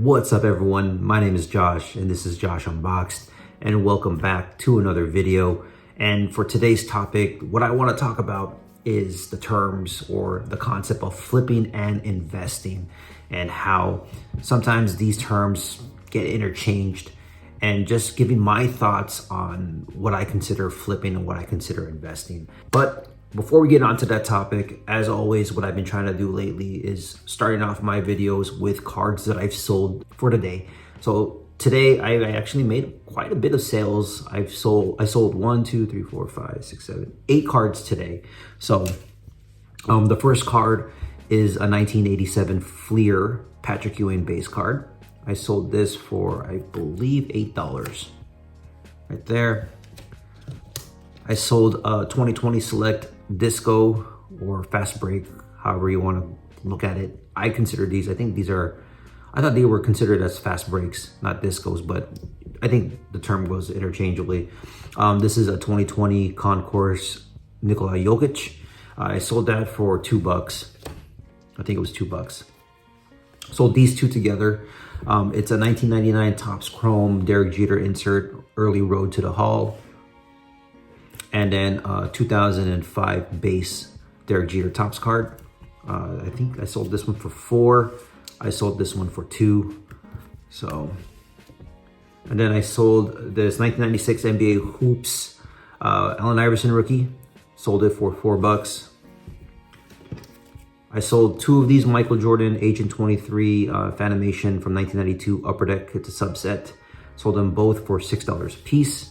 What's up everyone? My name is Josh and this is Josh Unboxed, and welcome back to another video. And for today's topic, what I want to talk about is the terms or the concept of flipping and investing, and how sometimes these terms get interchanged, and just giving my thoughts on what I consider flipping and what I consider investing. But before we get onto that topic, as always, what I've been trying to do lately is starting off my videos with cards that I've sold for today. So today I actually made quite a bit of sales. I sold 8 cards today. So the first card is a 1987 Fleer Patrick Ewing base card. I sold this for, I believe, $8 right there. I sold a 2020 Select Disco or Fast Break, however you want to look at it. I consider these, I thought they were considered as fast breaks, not discos, but I think the term goes interchangeably. This is a 2020 Concourse Nikola Jokic. I sold that for $2. I think it was $2. Sold these two together. It's a 1999 Topps Chrome Derek Jeter insert, Early Road to the Hall. And then 2005 base Derek Jeter Topps card. I think I sold this one for $4. I sold this one for $2. So, and then I sold this 1996 NBA Hoops Allen Iverson rookie. Sold it for $4. I sold 2 of these Michael Jordan Agent 23 Fanimation from 1992 Upper Deck. It's a subset. Sold them both for $6 a piece.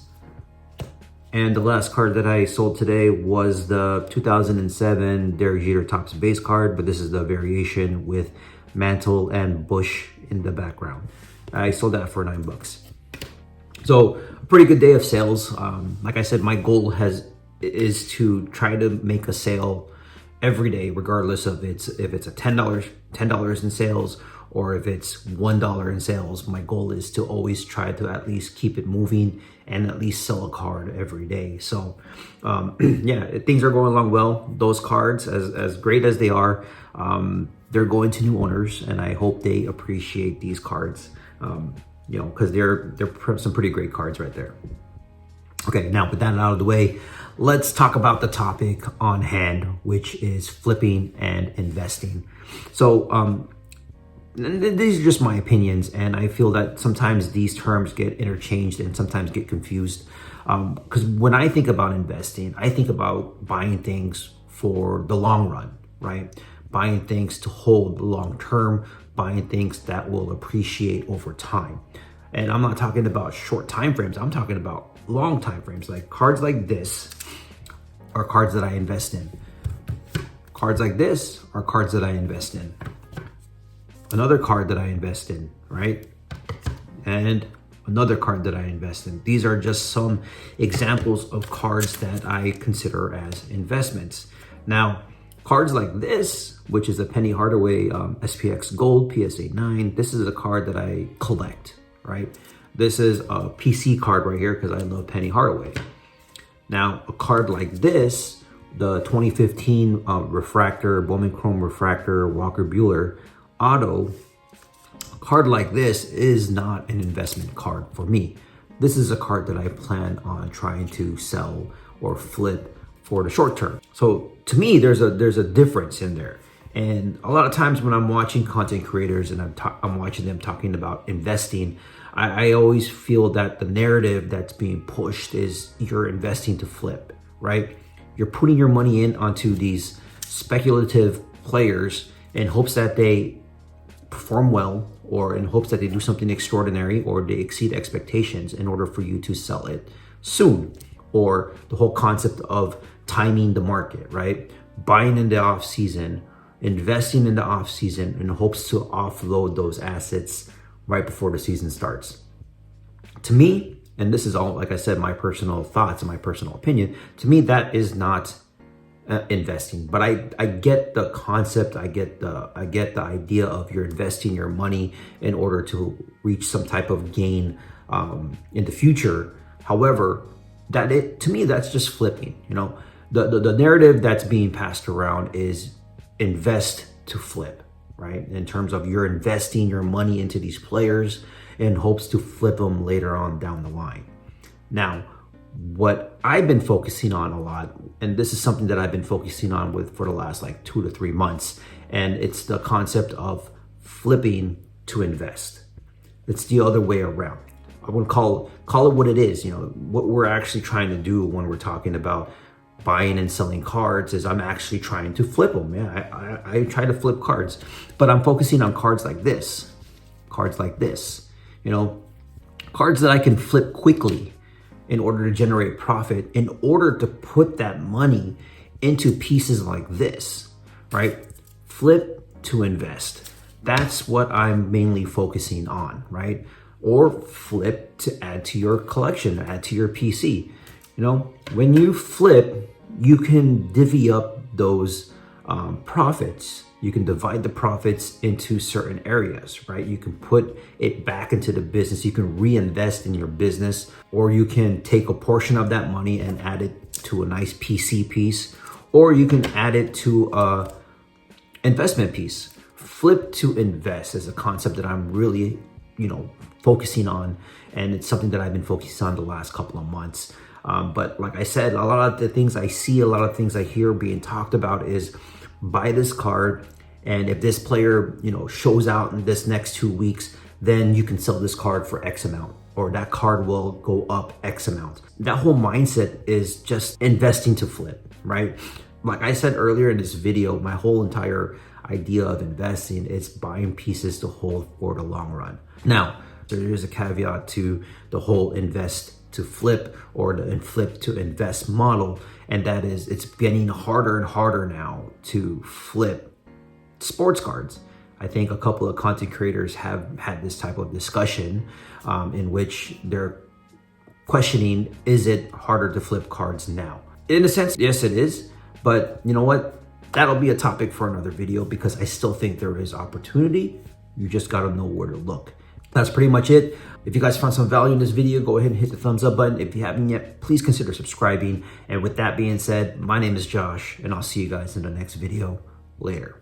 And the last card that I sold today was the 2007 Derek Jeter Topps base card, but this is the variation with Mantle and Bush in the background. I sold that for $9. So a pretty good day of sales. Like I said, my goal is to try to make a sale every day, regardless of if it's a $10 in sales, or if it's $1 in sales. My goal is to always try to at least keep it moving and at least sell a card every day. So yeah, things are going along well. Those cards, as great as they are, they're going to new owners, and I hope they appreciate these cards, because they're some pretty great cards right there. Okay, now with that out of the way, let's talk about the topic on hand, which is flipping and investing. So these are just my opinions, and I feel that sometimes these terms get interchanged and sometimes get confused. Because when I think about investing, I think about buying things for the long run, right? Buying things to hold long term, buying things that will appreciate over time. And I'm not talking about short time frames. I'm talking about long time frames. Like cards like this are cards that I invest in. Cards like this are cards that I invest in. Another card that I invest in, right? And another card that I invest in. These are just some examples of cards that I consider as investments. Now, cards like this, which is a Penny Hardaway SPX Gold PSA 9, this is a card that I collect, right? This is a PC card right here because I love Penny Hardaway. Now, a card like this, the 2015 Refractor, Bowman Chrome Refractor, Walker Buehler Auto, a card like this is not an investment card for me. This is a card that I plan on trying to sell or flip for the short term. So to me, there's a difference in there. And a lot of times when I'm watching content creators and I'm watching them talking about investing, I always feel that the narrative that's being pushed is you're investing to flip, right? You're putting your money in onto these speculative players in hopes that they perform well, or in hopes that they do something extraordinary, or they exceed expectations in order for you to sell it soon. Or the whole concept of timing the market, right? Buying in the off season, investing in the off season in hopes to offload those assets right before the season starts. To me, and this is all, like I said, my personal thoughts and my personal opinion, to me, that is not investing. But I get the concept. I get the idea of you're investing your money in order to reach some type of gain in the future. However, to me, that's just flipping. The narrative that's being passed around is invest to flip, right? In terms of you're investing your money into these players in hopes to flip them later on down the line. Now, what I've been focusing on a lot, and this is something that I've been focusing on with for the last like 2 to 3 months, and it's the concept of flipping to invest. It's the other way around. I would call it what it is. You know, what we're actually trying to do when we're talking about buying and selling cards is I'm actually trying to flip them. Yeah, I try to flip cards, but I'm focusing on cards like this, you know, cards that I can flip quickly in order to generate profit, in order to put that money into pieces like this, right? Flip to invest. That's what I'm mainly focusing on, right? Or flip to add to your collection, add to your PC. You know, when you flip, you can divvy up those profits. You can divide the profits into certain areas, right? You can put it back into the business. You can reinvest in your business, or you can take a portion of that money and add it to a nice PC piece, or you can add it to a investment piece. Flip to invest is a concept that I'm really, you know, focusing on, and it's something that I've been focusing on the last couple of months. But like I said, a lot of the things I see, a lot of things I hear being talked about is buy this card, and if this player, you know, shows out in this next 2 weeks, then you can sell this card for X amount, or that card will go up X amount. That whole mindset is just investing to flip, right? Like I said earlier in this video, my whole entire idea of investing is buying pieces to hold for the long run. Now, there is a caveat to the whole invest to flip or the flip to invest model, and that is it's getting harder and harder now to flip sports cards. I think a couple of content creators have had this type of discussion in which they're questioning, is it harder to flip cards now? In a sense, yes, it is. But you know what? That'll be a topic for another video, because I still think there is opportunity. You just got to know where to look. That's pretty much it. If you guys found some value in this video, go ahead and hit the thumbs up button. If you haven't yet, please consider subscribing. And with that being said, my name is Josh, and I'll see you guys in the next video. Later.